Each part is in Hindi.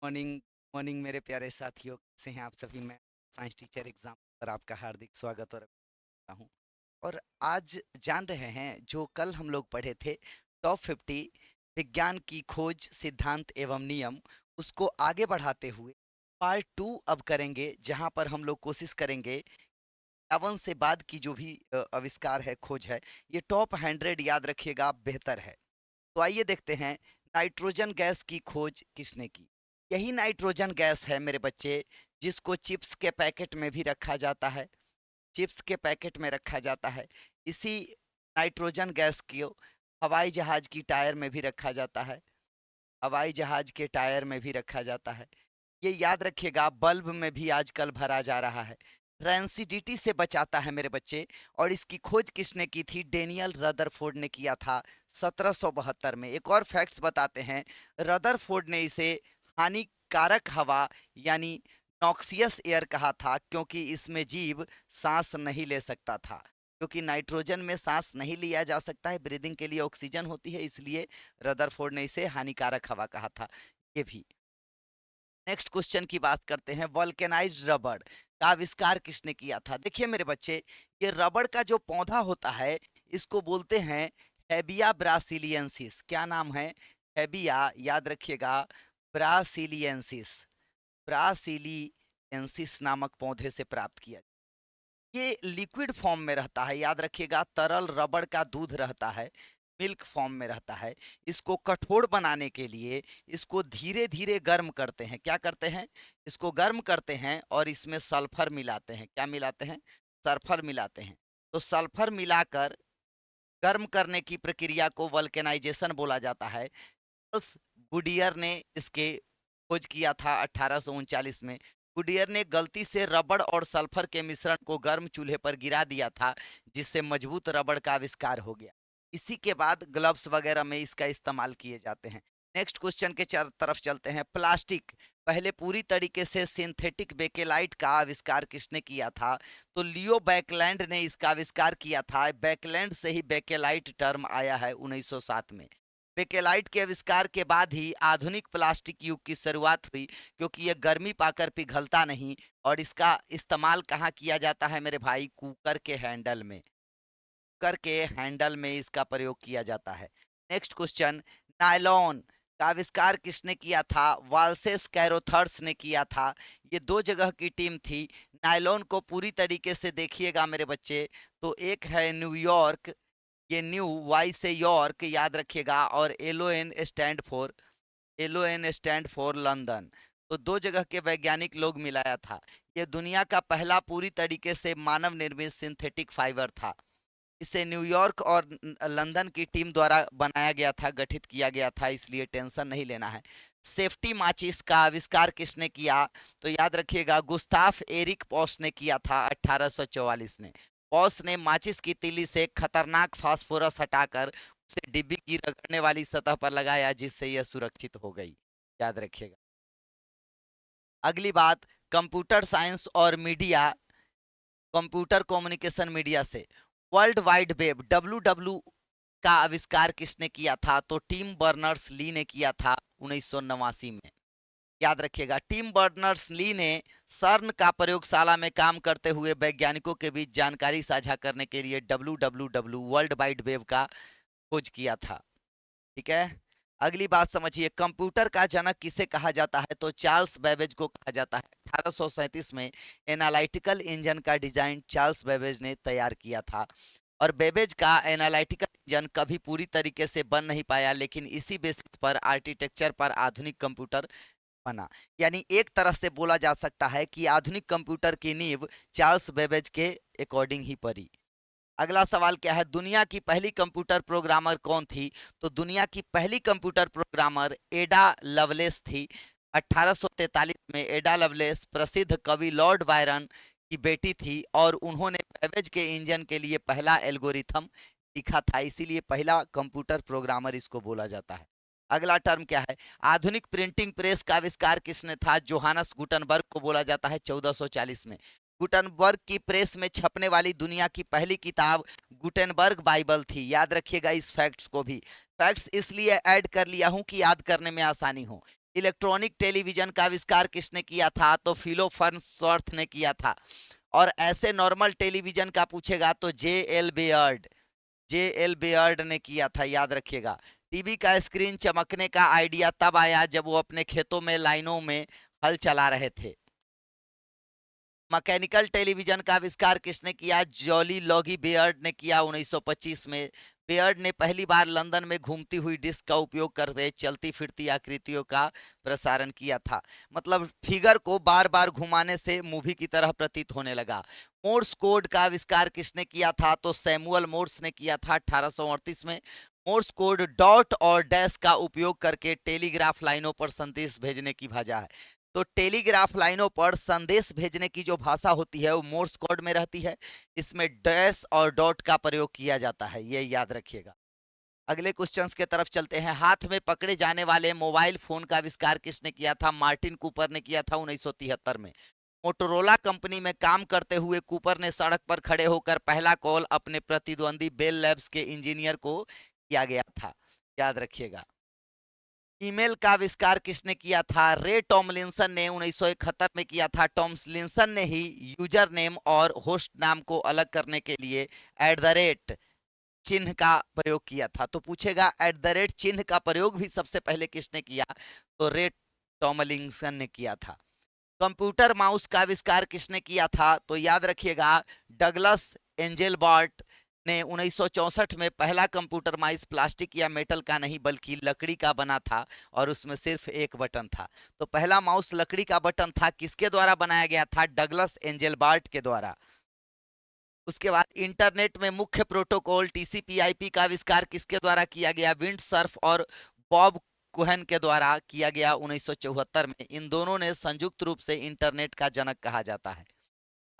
मॉर्निंग मॉर्निंग मेरे प्यारे साथियों, कैसे हैं आप सभी। मैं साइंस टीचर एग्जाम पर आपका हार्दिक स्वागत और करता हूं। और आज जान रहे हैं जो कल हम लोग पढ़े थे टॉप 50 विज्ञान की खोज सिद्धांत एवं नियम, उसको आगे बढ़ाते हुए पार्ट 2 अब करेंगे, जहां पर हम लोग कोशिश करेंगे 51 से बाद की जो भी आविष्कार है, खोज है, ये टॉप 100 याद रखिएगा बेहतर है। तो आइए देखते हैं नाइट्रोजन गैस की खोज किसने की। यही नाइट्रोजन गैस है मेरे बच्चे, जिसको चिप्स के पैकेट में भी रखा जाता है। चिप्स के पैकेट में रखा जाता है। इसी नाइट्रोजन गैस को हवाई जहाज की टायर में भी रखा जाता है। हवाई जहाज के टायर में भी रखा जाता है। ये याद रखिएगा, बल्ब में भी आजकल भरा जा रहा है। रैंसिडिटी से बचाता है मेरे बच्चे। और इसकी खोज किसने की थी? डेनियल रदरफोर्ड ने किया था 1772 में। एक और फैक्ट्स बताते हैं, रदरफोर्ड ने इसे हानिकारक हवा यानी नॉक्सियस एयर कहा था, क्योंकि इसमें जीव सांस नहीं ले सकता था। क्योंकि नाइट्रोजन में सांस नहीं लिया जा सकता है, ब्रीदिंग के लिए ऑक्सीजन होती है, इसलिए रदरफोर्ड ने इसे हानिकारक हवा कहा था। ये भी। नेक्स्ट क्वेश्चन की बात करते हैं, वल्केनाइज्ड रबड़ का आविष्कार किसने किया था? देखिए मेरे बच्चे, ये रबड़ का जो पौधा होता है, इसको बोलते हैं हेबिया ब्रासिलियंसिस। क्या नाम है? हेबिया, याद रखिएगा, ब्रासिलियंसिस। ब्रासिलियंसिस नामक पौधे से प्राप्त किया। ये लिक्विड फॉर्म में रहता है, याद रखिएगा, तरल रबड़ का दूध रहता है, मिल्क फॉर्म में रहता है। इसको कठोर बनाने के लिए इसको धीरे धीरे गर्म करते हैं। क्या करते हैं? इसको गर्म करते हैं और इसमें सल्फर मिलाते हैं। क्या मिलाते हैं? सल्फर मिलाते हैं। तो सल्फर मिलाकर गर्म करने की प्रक्रिया को वल्केनाइजेशन बोला जाता है। चार्ल्स गुडियर ने इसके खोज किया था 1839 में। गुडियर ने गलती से रबड़ और सल्फर के मिश्रण को गर्म चूल्हे पर गिरा दिया था, जिससे मजबूत रबड़ का आविष्कार हो गया। इसी के बाद ग्लव्स वगैरह में इसका इस्तेमाल किए जाते हैं। नेक्स्ट क्वेश्चन के तरफ चलते हैं। प्लास्टिक पहले पूरी तरीके से सिंथेटिक बेकेलाइट का आविष्कार किसने किया था? तो लियो बैकलैंड ने इसका आविष्कार किया था। बैकलैंड से ही बेकेलाइट टर्म आया है 1907 में। बेकेलाइट के आविष्कार के बाद ही आधुनिक प्लास्टिक युग की शुरुआत हुई, क्योंकि यह गर्मी पाकर पिघलता नहीं। और इसका इस्तेमाल कहाँ किया जाता है मेरे भाई? कुकर के हैंडल में। कुकर के हैंडल में इसका प्रयोग किया जाता है। नेक्स्ट क्वेश्चन, नायलॉन का आविष्कार किसने किया था? वाल्सेस कैरोथर्स ने किया था। ये दो जगह की टीम थी। नायलॉन को पूरी तरीके से देखिएगा मेरे बच्चे, तो एक है न्यूयॉर्क, ये न्यू वाई से यॉर्क, याद रखिएगा, और L O N stand for London. तो दो जगह के वैज्ञानिक लोग मिलाया था। ये दुनिया का पहला पूरी तरीके से मानव निर्मित सिंथेटिक फाइबर था। इसे न्यूयॉर्क और लंदन की टीम द्वारा बनाया गया था, गठित किया गया था, इसलिए टेंशन नहीं लेना है। सेफ्टी माचिस का आविष्कार किसने किया? तो याद रखिएगा, गुस्ताफ एरिक पॉस ने किया था 1844 में। पॉस ने माचिस की तीली से खतरनाक फास्फोरस हटाकर उसे डिब्बी की रगड़ने वाली सतह पर लगाया, जिससे यह सुरक्षित हो गई। याद रखिएगा। अगली बात, कंप्यूटर साइंस और मीडिया, कंप्यूटर कम्युनिकेशन मीडिया से वर्ल्ड वाइड वेब डब्ल्यू का आविष्कार किसने किया था? तो टिम बर्नर्स ली ने किया था 1989 में। याद रखिएगा, टिम बर्नर्स ली ने सर्न का प्रयोगशाला में काम करते हुए वैज्ञानिकों के बीच जानकारी साझा करने के लिए डब्ल्यू वर्ल्ड वाइड वेब का खोज किया था। ठीक है। अगली बात समझिए, कंप्यूटर का जनक किसे कहा जाता है? तो चार्ल्स बेबेज को कहा जाता है। 1837 में एनालिटिकल इंजन का डिजाइन चार्ल्स बेबेज ने तैयार किया था। और बेबेज का एनालिटिकल इंजन कभी पूरी तरीके से बन नहीं पाया, लेकिन इसी बेसिस पर आर्किटेक्चर पर आधुनिक कंप्यूटर बना। यानी एक तरह से बोला जा सकता है कि आधुनिक कंप्यूटर की नींव चार्ल्स बेबेज के अकॉर्डिंग ही पड़ी। अगला सवाल क्या है, दुनिया की पहली कंप्यूटर प्रोग्रामर कौन थी? तो दुनिया की पहली कंप्यूटर प्रोग्रामर एडा लवलेस थी। 1843 में एडा लवलेस प्रसिद्ध कवि लॉर्ड बायरन की बेटी थी, और उन्होंने बेबेज के इंजन के लिए पहला एल्गोरिथम लिखा था, इसीलिए पहला कंप्यूटर प्रोग्रामर इसको बोला जाता है। अगला टर्म क्या है, आधुनिक प्रिंटिंग प्रेस का आविष्कार किसने था? जोहानस गुटनबर्ग को बोला जाता है 1440 में। गुटनबर्ग की प्रेस में छपने वाली दुनिया की पहली किताब गुटेनबर्ग बाइबल थी। याद रखिएगा इस फैक्ट्स को भी। फैक्ट्स इसलिए ऐड कर लिया हूं कि याद करने में आसानी हो। इलेक्ट्रॉनिक टेलीविजन का आविष्कार किसने किया था? तो फिलो फर्न्सवर्थ ने किया था। और ऐसे नॉर्मल टेलीविजन का पूछेगा तो जे एल बेयर्ड ने किया था, याद रखिएगा। टीवी का स्क्रीन चमकने का आइडिया तब आया जब वो अपने खेतों में लाइनों में हल चला रहे थे। मैकेनिकल टेलीविजन का आविष्कार किसने किया? जॉली लॉगी बेयर्ड ने किया 1925 में। बेयर्ड ने पहली बार लंदन में घूमती हुई डिस्क का उपयोग करके चलती फिरती आकृतियों का प्रसारण किया था। मतलब फिगर को बार बार घुमाने से मूवी की तरह प्रतीत होने लगा। मोर्स कोड का आविष्कार किसने किया था? तो सैमुअल मोर्स ने किया था 1838 में। मोर्स कोड डॉट और डैश का उपयोग करके टेलीग्राफ लाइनों पर संदेश भेजने की भाषा है। तो टेलीग्राफ लाइनों पर संदेश भेजने की जो भाषा होती है वो मोर्स कोड में रहती है। इसमें डैश और डॉट का प्रयोग किया जाता है, ये याद रखिएगा। अगले क्वेश्चंस के तरफ चलते हैं। हाथ में पकड़े जाने वाले मोबाइल फोन का आविष्कार किसने किया था? मार्टिन कूपर ने किया था 1973 में। मोटोरोला कंपनी में काम करते हुए कूपर ने सड़क पर खड़े होकर पहला कॉल अपने प्रतिद्वंदी बेल लैब्स के इंजीनियर को किया गया था, याद रखिएगा। ईमेल का आविष्कार किसने किया था? रे टॉमलिंसन ने 1971 में किया था। टॉमलिंसन ने ही यूजर नेम और होस्ट नाम को अलग करने के लिए @ चिन्ह का प्रयोग किया था। तो पूछेगा @ चिन्ह का प्रयोग भी सबसे पहले किसने किया? तो रे टॉमलिंसन ने किया था। कंप्यूटर माउस का आविष्कार किसने किया था? तो याद रखिएगा डगलस एंजेलबर्ट ने 1964 में पहला कंप्यूटर माउस प्लास्टिक या मेटल का नहीं बल्कि लकड़ी का बना था और उसमें सिर्फ एक बटन था। तो पहला माउस लकड़ी का बटन था, किसके द्वारा बनाया गया था? डगलस एंजेलबर्ट के द्वारा। उसके बाद इंटरनेट में मुख्य प्रोटोकॉल टीसीपी/आईपी का आविष्कार किसके द्वारा किया गया? विंडसर्फ और बॉब कोहेन के द्वारा किया गया 1974 में। इन दोनों ने संयुक्त रूप से इंटरनेट का जनक कहा जाता है।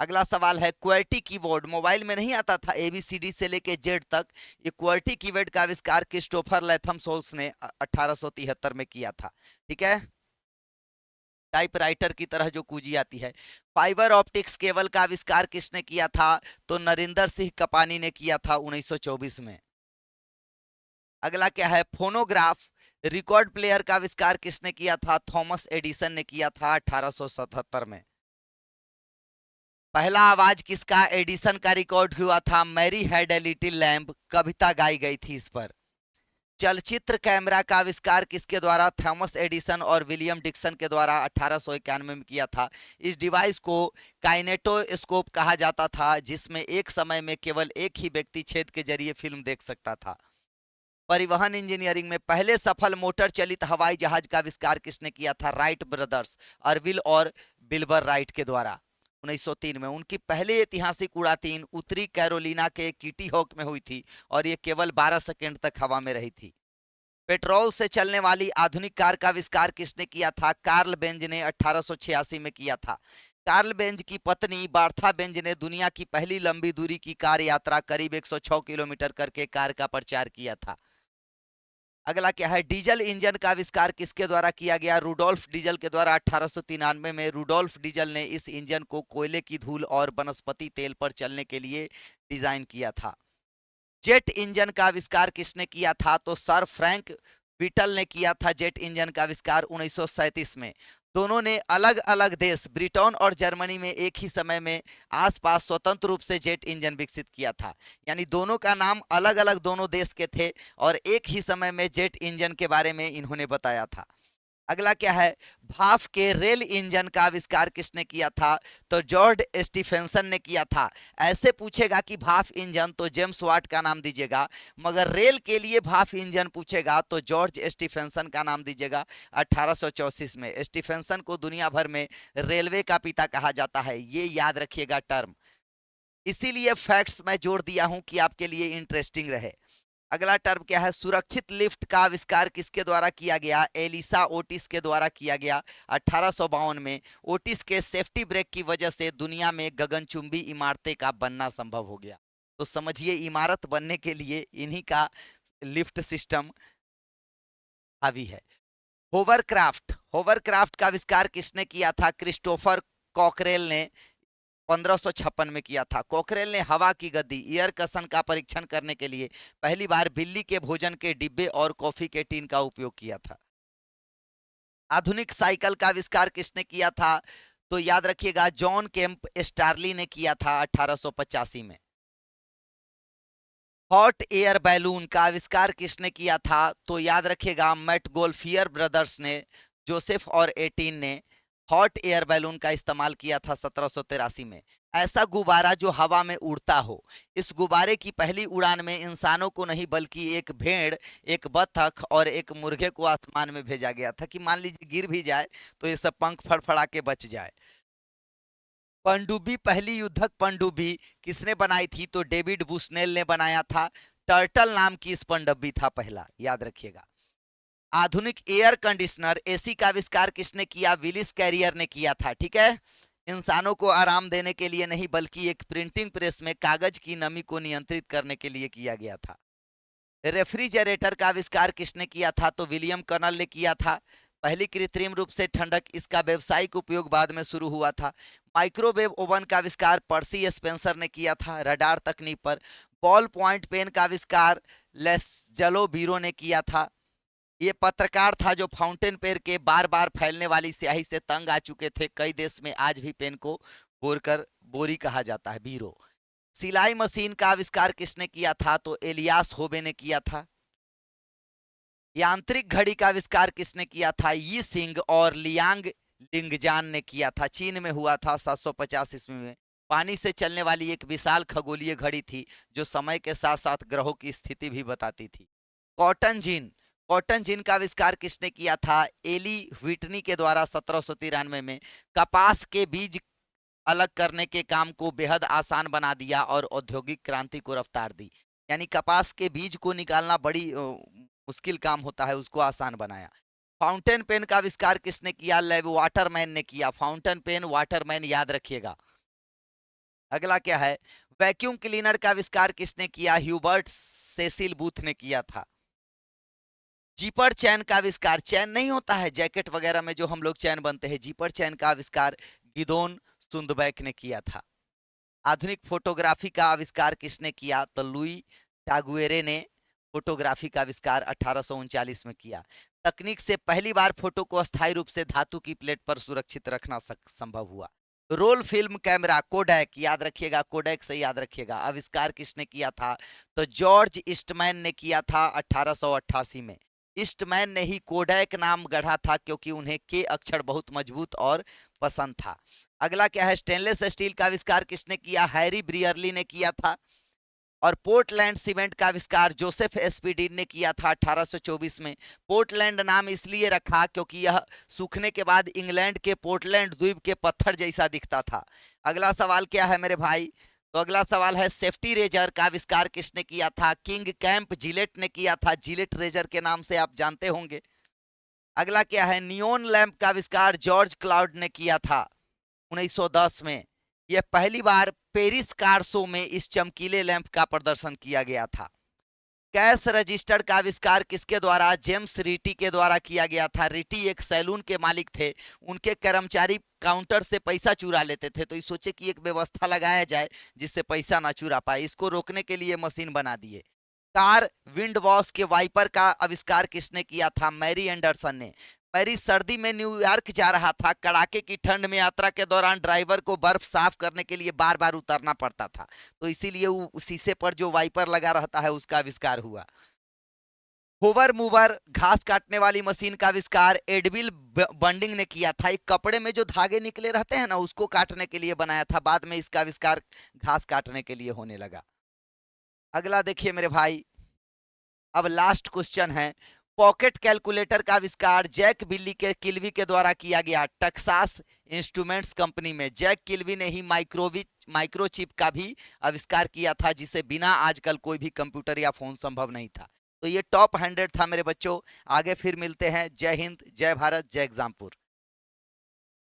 अगला सवाल है क्वर्टी कीबोर्ड मोबाइल में नहीं आता था ABCD से लेके जेड तक। ये क्वर्टी कीबोर्ड का आविष्कार क्रिस्टोफर लैथम सोल्स ने 1873 में किया था। ठीक है, टाइपराइटर की तरह जो कूंजी आती है। फाइबर ऑप्टिक्स केबल का आविष्कार किसने किया था? तो नरिंदर सिंह कपानी ने किया था 1924 में। अगला क्या है? फोनोग्राफ रिकॉर्ड प्लेयर का आविष्कार किसने किया था? थॉमस एडिसन ने किया था 1877 में। पहला आवाज किसका एडिसन का रिकॉर्ड हुआ था? Mary had a little lamp, कविता गाई गई थी इस पर। चलचित्र कैमरा का आविष्कार किसके द्वारा? थॉमस एडिसन और विलियम डिक्सन के द्वारा 1891 में किया था। इस डिवाइस को काइनेटोस्कोप कहा जाता था, जिसमें एक समय में केवल एक ही व्यक्ति छेद के जरिए फिल्म देख सकता था। परिवहन इंजीनियरिंग में पहले सफल मोटर चलित हवाई जहाज का आविष्कार किसने किया था? राइट ब्रदर्स, अर्विल और बिल्बर राइट के द्वारा 1903 में। उनकी पहली ऐतिहासिक उड़ान उत्तरी कैरोलिना के किटी हॉक में हुई थी और ये केवल 12 सेकंड तक हवा में रही थी। पेट्रोल से चलने वाली आधुनिक कार का आविष्कार किसने किया था? कार्ल बेंज ने 1886 में किया था। कार्ल बेंज की पत्नी बार्था बेंज ने दुनिया की पहली लंबी दूरी की कार यात्रा करीब 106 किलोमीटर करके कार का प्रचार किया था। अगला क्या है? डीजल इंजन का आविष्कार किसके द्वारा किया गया? रूडोल्फ डीजल के द्वारा 1893 में। रूडोल्फ डीजल ने इस इंजन को कोयले की धूल और वनस्पति तेल पर चलने के लिए डिजाइन किया था। जेट इंजन का आविष्कार किसने किया था? तो सर फ्रैंक बीटल ने किया था जेट इंजन का आविष्कार 1937 में। दोनों ने अलग अलग देश ब्रिटेन और जर्मनी में एक ही समय में आसपास स्वतंत्र रूप से जेट इंजन विकसित किया था। यानी दोनों का नाम अलग अलग दोनों देश के थे और एक ही समय में जेट इंजन के बारे में इन्होंने बताया था। अगला क्या है? भाप के रेल इंजन का आविष्कार किसने किया था? तो जॉर्ज स्टीफेंसन ने किया था। ऐसे पूछेगा कि भाप इंजन तो जेम्स वाट का नाम दीजिएगा, मगर रेल के लिए भाप इंजन पूछेगा तो जॉर्ज स्टीफेंसन का नाम दीजिएगा 1834 में। स्टीफेंसन को दुनिया भर में रेलवे का पिता कहा जाता है, ये याद रखिएगा टर्म। इसीलिए फैक्ट्स मैं जोड़ दिया हूं कि आपके लिए इंटरेस्टिंग रहे। अगला टर्म क्या है? सुरक्षित लिफ्ट का आविष्कार किसके द्वारा किया गया? एलिसा ओटिस के द्वारा किया गया 1852 में। ओटिस के सेफ्टी ब्रेक की वजह से दुनिया में गगनचुंबी इमारतें का बनना संभव हो गया। तो समझिए इमारत बनने के लिए इन्हीं का लिफ्ट सिस्टम हावी है। होवरक्राफ्ट का आविष्कार किसने किया था? क्रिस्टोफर कॉकरेल ने 1556 में किया था। कॉकरेल ने हवा की गति एयर कशन का परीक्षण करने के लिए पहली बार बिल्ली के भोजन के डिब्बे और कॉफी के टीन का उपयोग किया था। आधुनिक साइकिल का आविष्कार किसने किया था? तो याद रखिएगा जॉन केम्प स्टार्ली ने किया था 1885 में। हॉट एयर बैलून का आविष्कार किसने किया था? तो याद रखिएगा मेटगोल्फियर ब्रदर्स ने, जोसेफ और एटीन ने हॉट एयर बैलून का इस्तेमाल किया था 1783 में। ऐसा गुब्बारा जो हवा में उड़ता हो। इस गुब्बारे की पहली उड़ान में इंसानों को नहीं बल्कि एक भेड़, एक बत्तख और एक मुर्गे को आसमान में भेजा गया था कि मान लीजिए गिर भी जाए तो ये सब पंख फड़फड़ा के बच जाए। पनडुब्बी, पहली युद्धक पनडुब्बी किसने बनाई थी? तो डेविड बुशनेल ने बनाया था। टर्टल नाम की इस पनडुब्बी था पहला, याद रखिएगा। आधुनिक एयर कंडीशनर एसी का आविष्कार किसने किया? विलिस कैरियर ने किया था। ठीक है, इंसानों को आराम देने के लिए नहीं बल्कि एक प्रिंटिंग प्रेस में कागज की नमी को नियंत्रित करने के लिए किया गया था। रेफ्रिजरेटर का आविष्कार किसने किया था? तो विलियम कर्नल ने किया था। पहली कृत्रिम रूप से ठंडक, इसका व्यावसायिक उपयोग बाद में शुरू हुआ था। माइक्रोवेव ओवन का आविष्कार पर्सी स्पेंसर ने किया था रडार तकनीक पर। बॉल पॉइंट पेन का आविष्कार लेस्जलो बीरो ने किया था। ये पत्रकार था जो फाउंटेन पेन के बार बार फैलने वाली स्याही से तंग आ चुके थे। कई देश में आज भी पेन को बोरी कहा जाता है, बीरो। सिलाई मशीन का आविष्कार किसने किया था? तो एलियास होबे ने किया था। यांत्रिक घड़ी का आविष्कार किसने किया था? यी सिंह और लियांग लिंगजान ने किया था। चीन में हुआ था 750 ईस्वी में। पानी से चलने वाली एक विशाल खगोलीय घड़ी थी जो समय के साथ साथ ग्रहों की स्थिति भी बताती थी। कॉटन जीन, कॉटन जीन का आविष्कार किसने किया था? एली व्हिटनी के द्वारा 1793 में। कपास के बीज अलग करने के काम को बेहद आसान बना दिया और औद्योगिक क्रांति को रफ्तार दी। यानी कपास के बीज को निकालना बड़ी मुश्किल काम होता है, उसको आसान बनाया। फाउंटेन पेन का आविष्कार किसने किया? लेव वाटरमैन ने किया। फाउंटेन पेन वाटरमैन, याद रखिएगा। अगला क्या है? वैक्यूम क्लीनर का आविष्कार किसने किया? ह्यूबर्ट सेसिल बूथ ने किया था। जीपर चैन का आविष्कार, चैन नहीं होता है जैकेट वगैरह में जो हम लोग चैन बनते हैं, जीपर चैन का आविष्कार गिदोन सुंदबैक ने किया था। आधुनिक फोटोग्राफी का आविष्कार किसने किया? तो लुई टागुएरे ने फोटोग्राफी का आविष्कार 1839 में किया। तकनीक से पहली बार फोटो को अस्थायी रूप से धातु की प्लेट पर सुरक्षित रखना संभव हुआ। रोल फिल्म कैमरा कोडैक, याद रखिएगा, कोडैक से याद रखिएगा। आविष्कार किसने किया था? तो जॉर्ज ईस्टमैन ने किया था 1888 में। ईस्टमैन ने ही कोडैक नाम गढ़ा था क्योंकि उन्हें के अक्षर बहुत मजबूत और पसंद था। अगला क्या है? स्टेनलेस स्टील का आविष्कार किसने किया? हैरी ब्रियरली ने किया था। और पोर्टलैंड सीमेंट का आविष्कार जोसेफ एस्पिडीन ने किया था 1824 में। पोर्टलैंड नाम इसलिए रखा क्योंकि यह सूखने के बाद इंग्लैंड के पोर्टलैंड द्वीप के पत्थर जैसा दिखता था। अगला सवाल क्या है मेरे भाई? तो अगला सवाल है सेफ्टी रेजर का आविष्कार किसने किया था? किंग कैंप जिलेट ने किया था। जिलेट रेजर के नाम से आप जानते होंगे। अगला क्या है? नियोन लैंप का आविष्कार जॉर्ज क्लाउड ने किया था 1910 में। यह पहली बार पेरिस कार शो में इस चमकीले लैंप का प्रदर्शन किया गया था। कैश रजिस्टर का आविष्कार किसके द्वारा? जेम्स रीटी के द्वारा किया गया था। रीटी एक सैलून के मालिक थे। उनके कर्मचारी काउंटर से पैसा चुरा लेते थे, तो ये सोचे कि एक व्यवस्था लगाया जाए जिससे पैसा ना चुरा पाए। इसको रोकने के लिए मशीन बना दिए। कार विंड वॉश के वाइपर का आविष्कार किसने किया था? मैरी एंडरसन ने। मैरी सर्दी में न्यूयॉर्क जा रहा था। कड़ाके की ठंड में यात्रा के दौरान ड्राइवर को बर्फ साफ करने के लिए बार बार उतरना पड़ता था, तो इसीलिए वो शीशे पर जो वाइपर लगा रहता है उसका आविष्कार हुआ। होवर मूवर, घास काटने वाली मशीन का आविष्कार एडविल बंडिंग ने किया था। एक कपड़े में जो धागे निकले रहते हैं ना, उसको काटने के लिए बनाया था। बाद में इसका आविष्कार घास काटने के लिए होने लगा। अगला देखिए मेरे भाई, अब लास्ट क्वेश्चन है। पॉकेट कैलकुलेटर का आविष्कार जैक बिल्ली के किल्वी के द्वारा किया गया टेक्सास इंस्ट्रूमेंट्स कंपनी में। जैक किल्वी ने ही माइक्रोचिप का भी आविष्कार किया था, जिसे बिना आजकल कोई भी कंप्यूटर या फोन संभव नहीं था। तो ये टॉप 100 था मेरे बच्चों। आगे फिर मिलते हैं। जय हिंद, जय भारत, जय एग्जामपुर।